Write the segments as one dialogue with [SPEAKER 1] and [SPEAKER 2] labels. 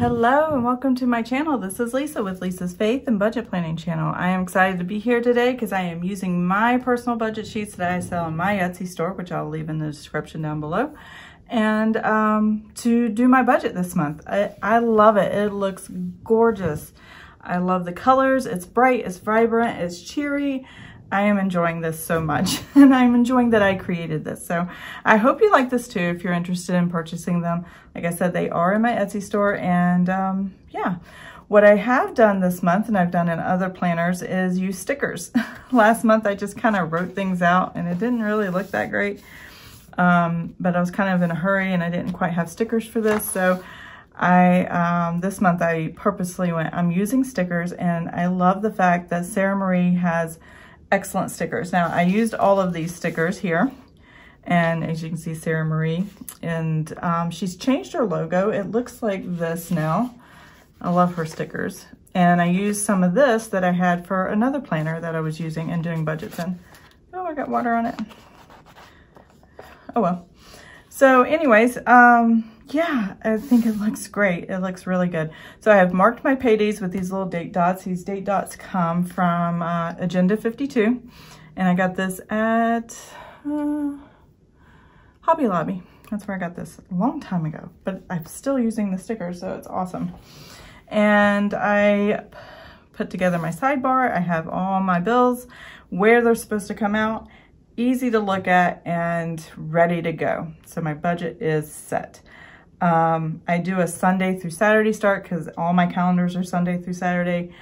[SPEAKER 1] Hello and welcome to my channel. This is Lisa with Lisa's Faith and Budget Planning channel. I am excited to be here today because I am using my personal budget sheets that I sell on my Etsy store, which I'll leave in the description down below, and to do my budget this month. I love it. It looks gorgeous. I love the colors. It's bright, it's vibrant, it's cheery. I am enjoying this so much, and I'm enjoying that I created this. So I hope you like this too if you're interested in purchasing them. Like I said, they are in my Etsy store, and yeah. What I have done this month, and I've done in other planners, is use stickers. Last month I just kind of wrote things out and it didn't really look that great, but I was kind of in a hurry and I didn't quite have stickers for this. So this month I purposely I'm using stickers, and I love the fact that Sara Marie has excellent stickers. Now, I used all of these stickers here, and as you can see, Sara Marie, and she's changed her logo. It looks like this now. I love her stickers. And I used some of this that I had for another planner that I was using and doing budgets in. Oh, I got water on it. Oh well. So anyways, yeah, I think it looks great. It looks really good. So I have marked my paydays with these little date dots. These date dots come from Agenda 52, and I got this at Hobby Lobby. That's where I got this a long time ago, but I'm still using the stickers, so it's awesome. And I put together my sidebar. I have all my bills, where they're supposed to come out, easy to look at, and ready to go. So my budget is set. I do a Sunday through Saturday start because all my calendars are Sunday through Saturday.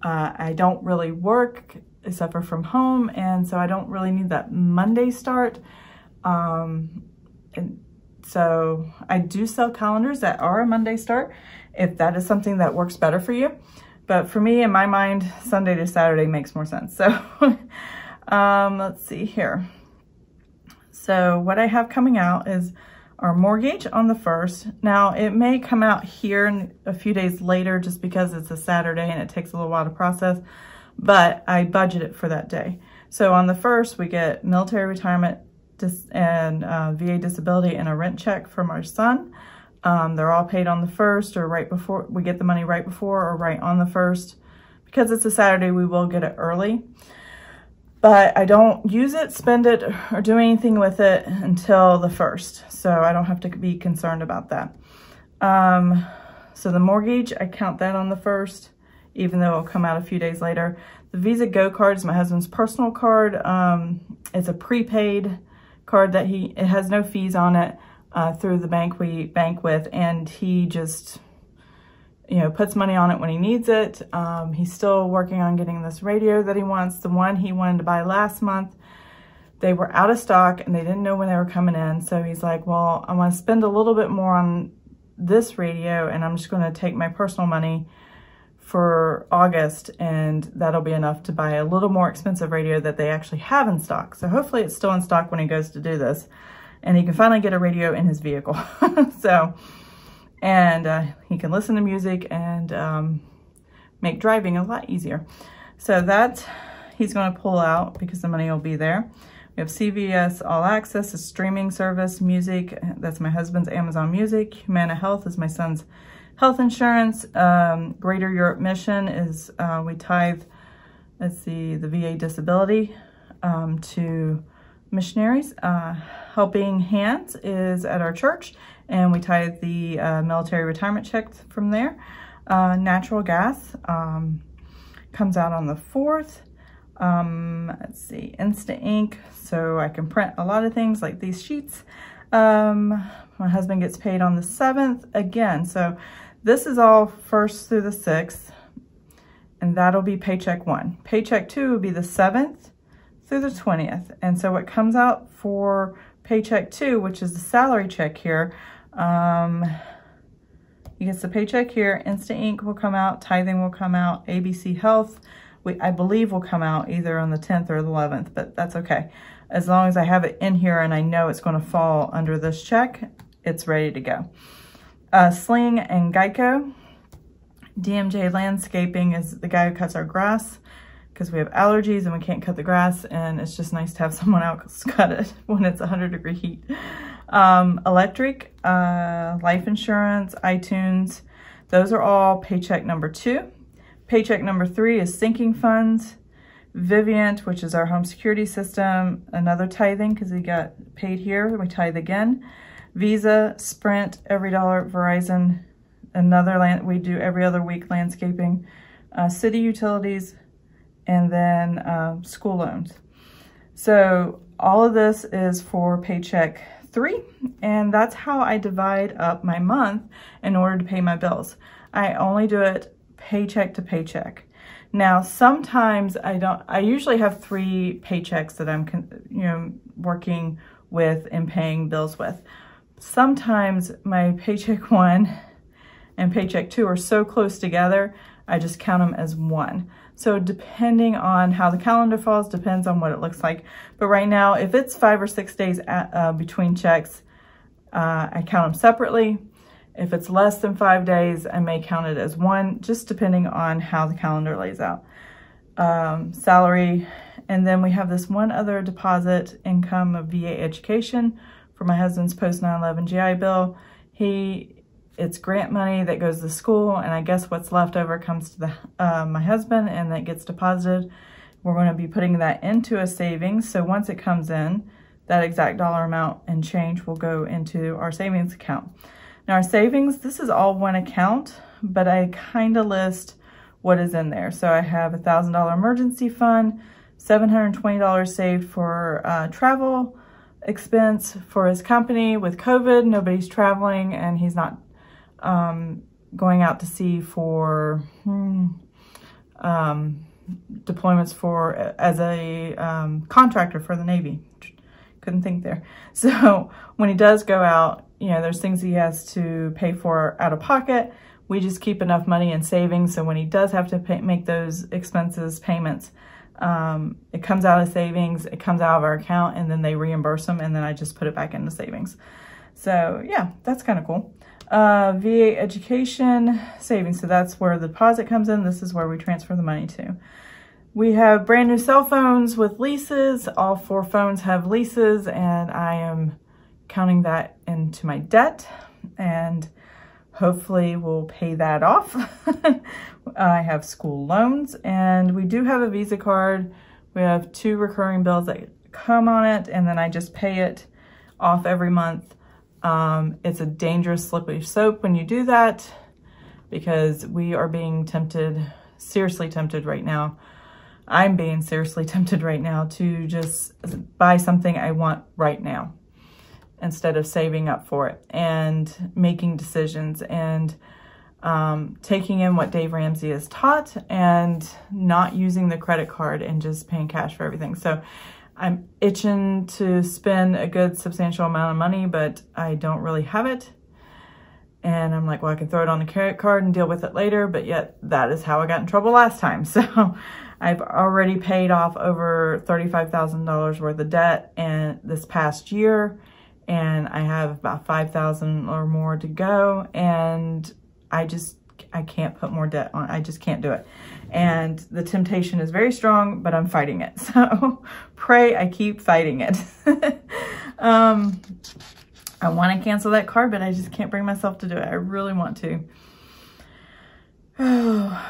[SPEAKER 1] I don't really work except for from home, and so I don't really need that Monday start. And so I do sell calendars that are a Monday start if that is something that works better for you. But for me, in my mind, Sunday to Saturday makes more sense. So let's see here. So what I have coming out is our mortgage on the 1st. Now, it may come out here a few days later just because it's a Saturday and it takes a little while to process, but I budget it for that day. So on the 1st, we get military retirement and VA disability and a rent check from our son. They're all paid on the 1st or right before. We get the money right before or right on the 1st. Because it's a Saturday, we will get it early. But I don't use it, spend it, or do anything with it until the 1st. So I don't have to be concerned about that. So the mortgage, I count that on the 1st, even though it'll come out a few days later. The Visa Go card is my husband's personal card. It's a prepaid card that it has no fees on it through the bank we bank with, and he just, you know, puts money on it when he needs it. He's still working on getting this radio that he wants. The one he wanted to buy last month, they were out of stock and they didn't know when they were coming in. So he's like, well, I want to spend a little bit more on this radio, and I'm just going to take my personal money for August, and that'll be enough to buy a little more expensive radio that they actually have in stock. So hopefully it's still in stock when he goes to do this, and he can finally get a radio in his vehicle. So, and he can listen to music and make driving a lot easier. So that he's going to pull out because the money will be there. We have CVS All Access, a streaming service, music. That's my husband's Amazon Music. Humana Health is my son's health insurance. Greater Europe Mission is, we tithe, let's see, the VA disability to missionaries. Helping Hands is at our church, and we tithe the military retirement check from there. Natural gas comes out on the 4th. Let's see, Instant Ink, so I can print a lot of things like these sheets. My husband gets paid on the 7th again, so this is all 1st through the 6th, and that'll be paycheck 1. Paycheck 2 will be the 7th through the 20th, and so what comes out for paycheck 2, which is the salary check here, he gets the paycheck here, Instant Ink will come out, tithing will come out, ABC Health, I believe will come out either on the 10th or the 11th, but that's okay. As long as I have it in here and I know it's going to fall under this check, it's ready to go. Sling and Geico. DMJ Landscaping is the guy who cuts our grass because we have allergies and we can't cut the grass, and it's just nice to have someone else cut it when it's 100-degree heat. Electric, life insurance, iTunes, Those are all paycheck number 2. Paycheck number 3 is sinking funds. Vivient, which is our home security system, another tithing because we got paid here, we tithe again. Visa, Sprint, EveryDollar, Verizon, we do every other week landscaping, city utilities, and then school loans. So all of this is for paycheck 3, and that's how I divide up my month in order to pay my bills. I only do it paycheck to paycheck. Now, sometimes I usually have 3 paychecks that I'm, working with and paying bills with. Sometimes my paycheck 1 and paycheck 2 are so close together, I just count them as one. So depending on how the calendar falls, depends on what it looks like. But right now, if it's 5 or 6 days between checks, I count them separately. If it's less than 5 days, I may count it as one, just depending on how the calendar lays out. Salary, and then we have this one other deposit income of VA education for my husband's post 9/11 GI Bill. It's grant money that goes to school, and I guess what's left over comes to my husband, and that gets deposited. We're going to be putting that into a savings, so once it comes in, that exact dollar amount and change will go into our savings account. Now our savings, this is all one account, but I kind of list what is in there. So I have a $1,000 emergency fund, $720 saved for travel expense for his company with COVID. Nobody's traveling, and he's not going out to sea for deployments as a contractor for the Navy. Couldn't think there. So when he does go out, there's things he has to pay for out of pocket. We just keep enough money in savings, so when he does have to make those payments, it comes out of savings, it comes out of our account, and then they reimburse them, and then I just put it back into savings. So yeah, that's kind of cool. VA education savings, so that's where the deposit comes in. This is where we transfer the money to. We have brand new cell phones with leases. All 4 phones have leases, and I am counting that into my debt, and hopefully we'll pay that off. I have school loans, and we do have a Visa card. We have 2 recurring bills that come on it, and then I just pay it off every month. It's a dangerous slippery slope when you do that, because we are being seriously tempted right now. I'm being seriously tempted right now to just buy something I want right now instead of saving up for it and making decisions and taking in what Dave Ramsey has taught and not using the credit card and just paying cash for everything. So I'm itching to spend a good substantial amount of money, but I don't really have it. And I'm like, well, I can throw it on the credit card and deal with it later, but yet that is how I got in trouble last time. So I've already paid off over $35,000 worth of debt and this past year, and I have about $5,000 or more to go, and I can't put more debt on. I just can't do it. And the temptation is very strong, but I'm fighting it. So pray I keep fighting it. I want to cancel that card, but I just can't bring myself to do it. I really want to. Oh,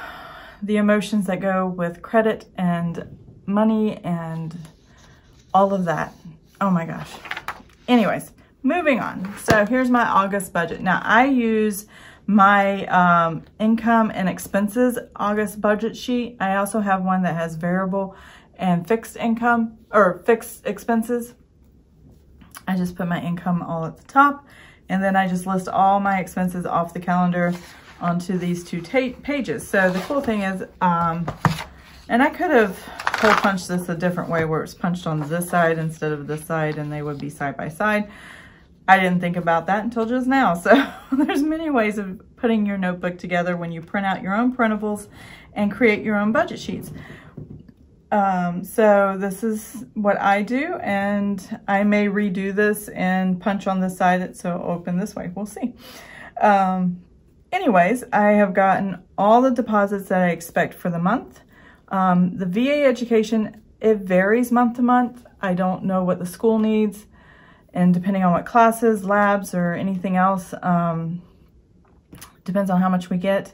[SPEAKER 1] the emotions that go with credit and money and all of that. Oh my gosh. Anyways, moving on. So here's my August budget. Now I use my income and expenses August budget sheet. I also have one that has variable and fixed income or fixed expenses. I just put my income all at the top, and then I just list all my expenses off the calendar onto these 2 pages. So the cool thing is, and I could have hole punched this a different way where it's punched on this side instead of this side, and they would be side by side. I didn't think about that until just now. So there's many ways of putting your notebook together when you print out your own printables and create your own budget sheets. So this is what I do, and I may redo this and punch on this side so it'll open this way. We'll see. Anyways, I have gotten all the deposits that I expect for the month. The VA education, it varies month to month. I don't know what the school needs, and depending on what classes, labs, or anything else, Depends on how much we get.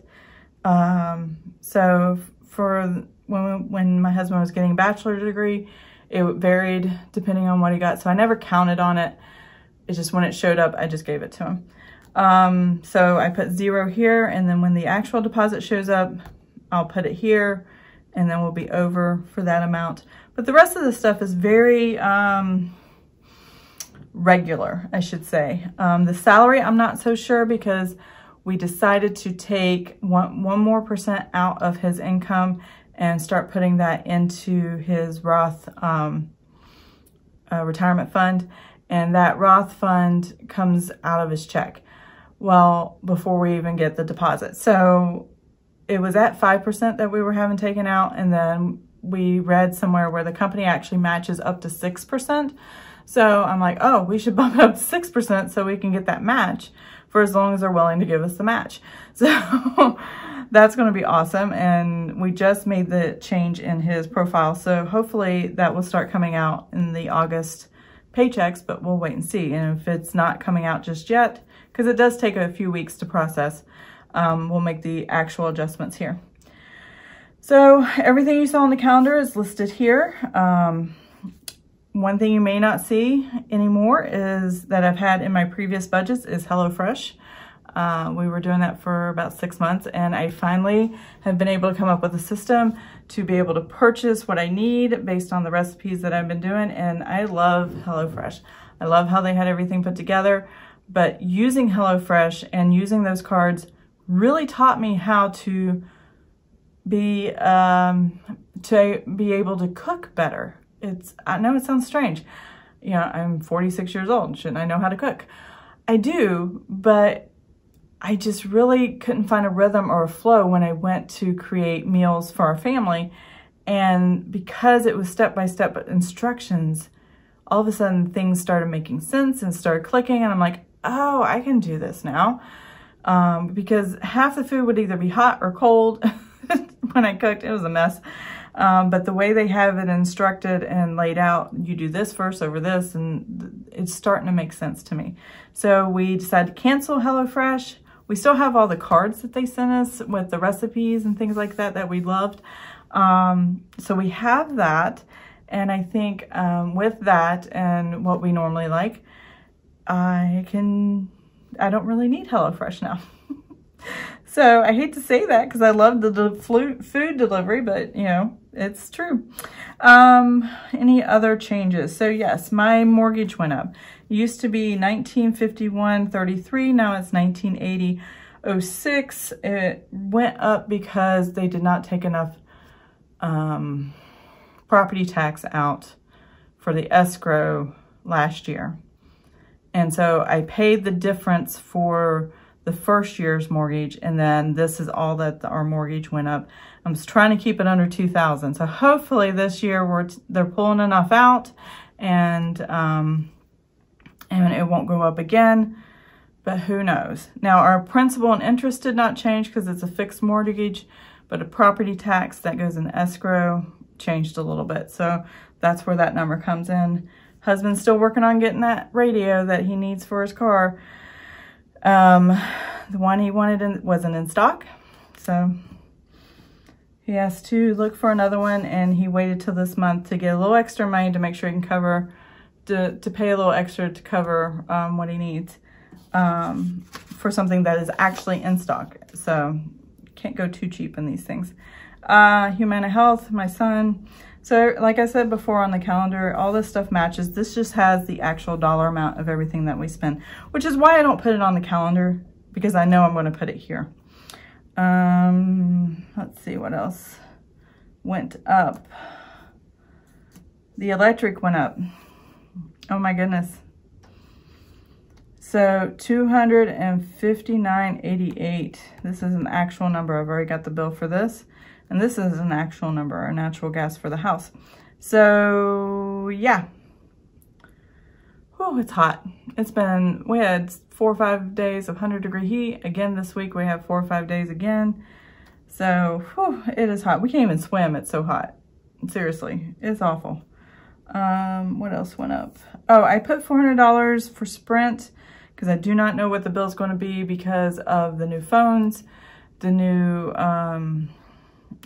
[SPEAKER 1] So for when my husband was getting a bachelor's degree, it varied depending on what he got. So I never counted on it. It's just when it showed up, I just gave it to him. So I put 0 here, and then when the actual deposit shows up, I'll put it here, and then we'll be over for that amount. But the rest of the stuff is very regular, I should say. The salary, I'm not so sure, because we decided to take one more % out of his income and start putting that into his Roth retirement fund. And that Roth fund comes out of his check, well, before we even get the deposit. So it was at 5% that we were having taken out, and then we read somewhere where the company actually matches up to 6%. So I'm like, oh, we should bump it up to 6% so we can get that match for as long as they're willing to give us the match. So that's going to be awesome. And we just made the change in his profile. So hopefully that will start coming out in the August paychecks, but we'll wait and see. And if it's not coming out just yet, because it does take a few weeks to process, we'll make the actual adjustments here. So everything you saw on the calendar is listed here. One thing you may not see anymore is that I've had in my previous budgets is Hellofresh. We were doing that for about 6 months, and I finally have been able to come up with a system to be able to purchase what I need based on the recipes that I've been doing, and I love Hellofresh. I love how they had everything put together, but using Hellofresh and using those cards really taught me how to be able to cook better. I know it sounds strange. You know, I'm 46 years old. Shouldn't I know how to cook? I do, but I just really couldn't find a rhythm or a flow when I went to create meals for our family. And because it was step-by-step instructions, all of a sudden things started making sense and started clicking. And I'm like, oh, I can do this now. Because half the food would either be hot or cold. When I cooked, it was a mess. But the way they have it instructed and laid out, you do this first over this, and it's starting to make sense to me. So we decided to cancel HelloFresh. We still have all the cards that they sent us with the recipes and things like that that we loved. So we have that. And I think with that and what we normally like, I don't really need HelloFresh now. So I hate to say that because I love the food delivery, but you know, it's true. Any other changes? So yes, my mortgage went up. It used to be $1951.33. Now it's $1980.06. It went up because they did not take enough property tax out for the escrow last year. And so I paid the difference for the first year's mortgage, and then this is all that our mortgage went up. I'm just trying to keep it under $2,000. So hopefully this year they're pulling enough out, and it won't go up again, but who knows. Now our principal and interest did not change because it's a fixed mortgage, but a property tax that goes in escrow changed a little bit. So that's where that number comes in. Husband's still working on getting that radio that he needs for his car. The one he wanted wasn't in stock, so he has to look for another one, and he waited till this month to get a little extra money to make sure he can cover, to pay a little extra to cover what he needs for something that is actually in stock. So can't go too cheap in these things. Humana Health, my son. So like I said before on the calendar, all this stuff matches. This just has the actual dollar amount of everything that we spend, which is why I don't put it on the calendar, because I know I'm going to put it here. Let's see what else went up. The electric went up. Oh my goodness. So $259.88. This is an actual number. I've already got the bill for this. And this is an actual number, our natural gas for the house. So yeah. Oh, it's hot. We had 4 or 5 days of 100-degree heat. Again, this week we have 4 or 5 days again. So it is hot. We can't even swim. It's so hot. Seriously, it's awful. What else went up? Oh, I put $400 for Sprint because I do not know what the bill is going to be because of the new phones, the new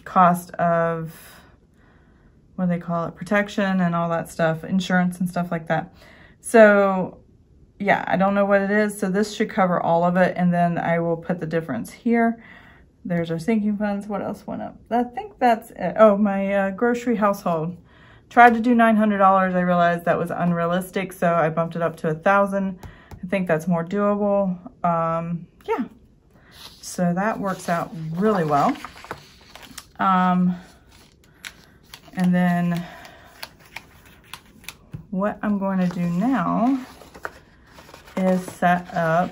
[SPEAKER 1] cost of, what do they call it, protection and all that stuff, insurance and stuff like that. So yeah, I don't know what it is. So this should cover all of it, and then I will put the difference here. There's our sinking funds. What else went up? I think that's it. Oh, my grocery household. Tried to do $900. I realized that was unrealistic, so I bumped it up to $1,000. I think that's more doable. Yeah, so that works out really well. And then what I'm going to do now is set up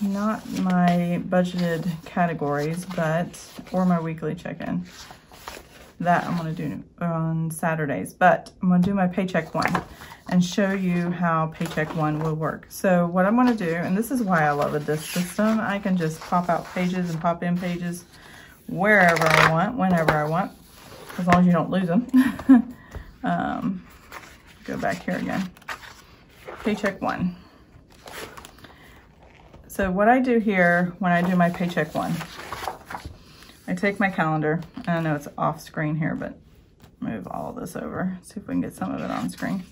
[SPEAKER 1] not my budgeted categories, or my weekly check-in. That I'm going to do on Saturdays, but I'm going to do my Paycheck one and show you how Paycheck one will work. So what I'm going to do, and this is why I love a disc system, I can just pop out pages and pop in pages wherever I want, whenever I want, as long as you don't lose them. Go back here again. Paycheck one. So what I do here when I do my Paycheck one, I take my calendar, and I know it's off screen here, but move all of this over, see if we can get some of it on screen.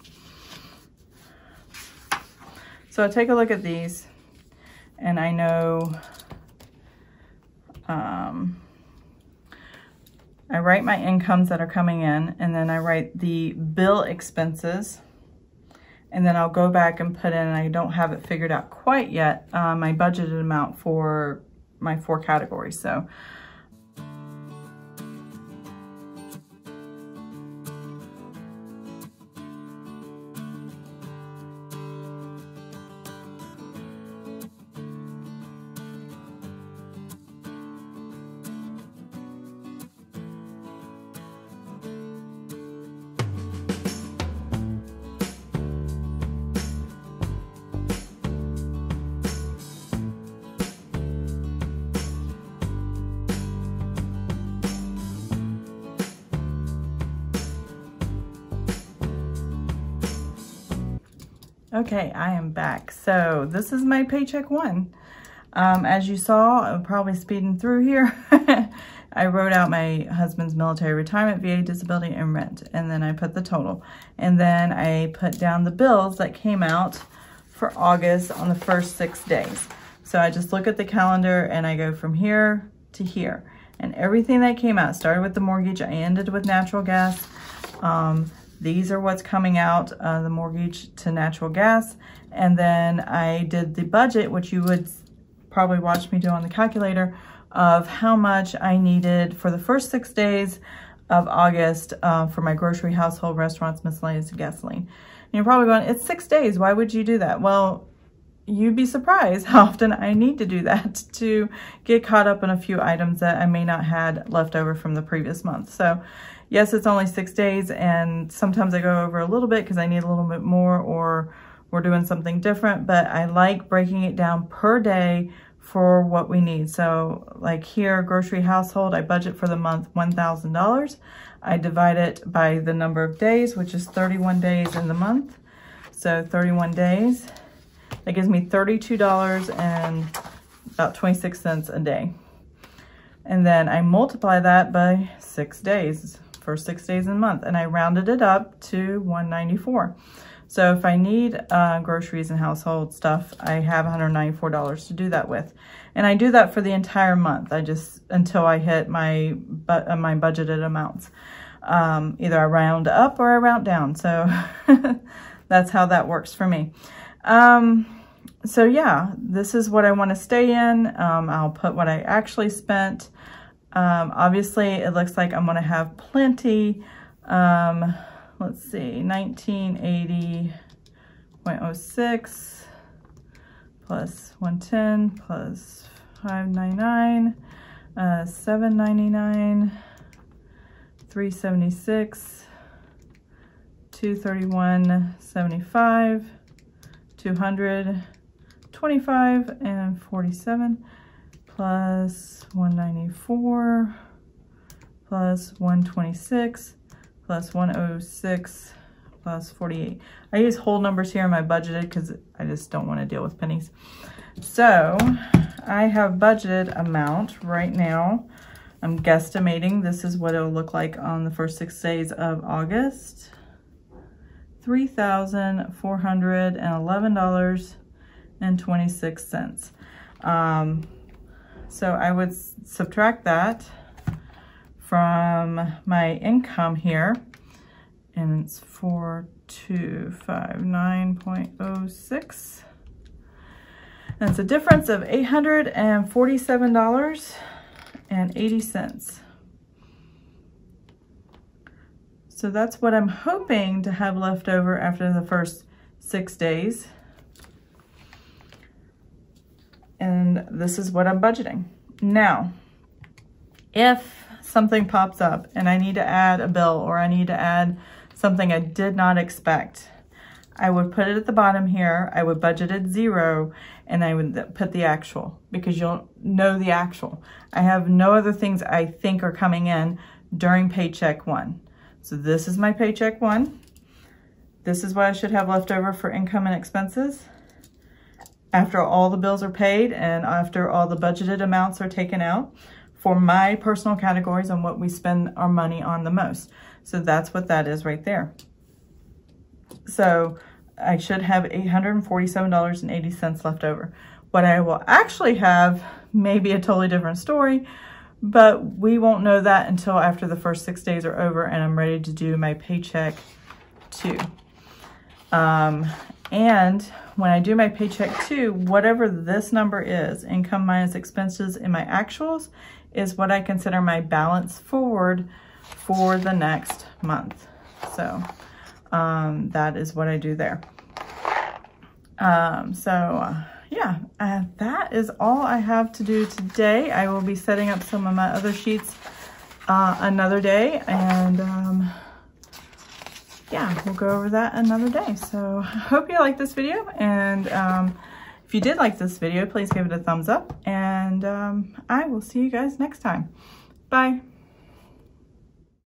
[SPEAKER 1] So I take a look at these, and I know, I write my incomes that are coming in, and then I write the bill expenses, and then I'll go back and put in, and I don't have it figured out quite yet, my budgeted amount for my 4 categories. So okay, I am back. So this is my Paycheck one. As you saw, I'm probably speeding through here. I wrote out my husband's military retirement, VA disability, and rent. And then I put the total. And then I put down the bills that came out for August on the first 6 days. So I just look at the calendar and I go from here to here. And everything that came out, started with the mortgage, I ended with natural gas. These are what's coming out, the mortgage to natural gas. And then I did the budget, which you would probably watch me do on the calculator, of how much I needed for the first 6 days of August for my grocery, household, restaurants, miscellaneous, and gasoline. And you're probably going, it's 6 days, why would you do that? Well, you'd be surprised how often I need to do that to get caught up in a few items that I may not had left over from the previous month. So yes, it's only 6 days, and sometimes I go over a little bit because I need a little bit more, or we're doing something different, but I like breaking it down per day for what we need. So like here, grocery household, I budget for the month $1,000. I divide it by the number of days, which is 31 days in the month. So 31 days, that gives me $32 and about 26 cents a day. And then I multiply that by 6 days, for 6 days in a month, and I rounded it up to $194. So if I need groceries and household stuff, I have $194 to do that with. And I do that for the entire month. I just, until I hit my budgeted amounts. Either I round up or I round down. So that's how that works for me. So yeah, this is what I want to stay in. I'll put what I actually spent. Obviously, it looks like I'm going to have plenty. Let's see, 1980.06 plus 110 plus 599, 799, 376, 231.75, 200, 25 and 47 plus 194 plus 126 plus 106 plus 48. I use whole numbers here in my budgeted because I just don't want to deal with pennies. So I have budgeted amount right now. I'm guesstimating this is what it'll look like on the first 6 days of August. $3,411.26. So I would subtract that from my income here, and it's 4259.06. And it's a difference of $847.80. So that's what I'm hoping to have left over after the first 6 days. And this is what I'm budgeting. Now, if something pops up and I need to add a bill or I need to add something I did not expect, I would put it at the bottom here. I would budget it 0 and I would put the actual, because you'll know the actual. I have no other things I think are coming in during paycheck 1. So this is my paycheck 1. This is what I should have left over for income and expenses after all the bills are paid and after all the budgeted amounts are taken out for my personal categories on what we spend our money on the most. So that's what that is right there. So I should have $847.80 left over. What I will actually have may be a totally different story, but we won't know that until after the first 6 days are over and I'm ready to do my paycheck 2. And when I do my paycheck 2, whatever this number is, income minus expenses in my actuals, is what I consider my balance forward for the next month. So that is what I do there. Yeah, that is all I have to do today. I will be setting up some of my other sheets another day, and yeah, we'll go over that another day. So I hope you like this video, and if you did like this video, please give it a thumbs up, and I will see you guys next time. Bye.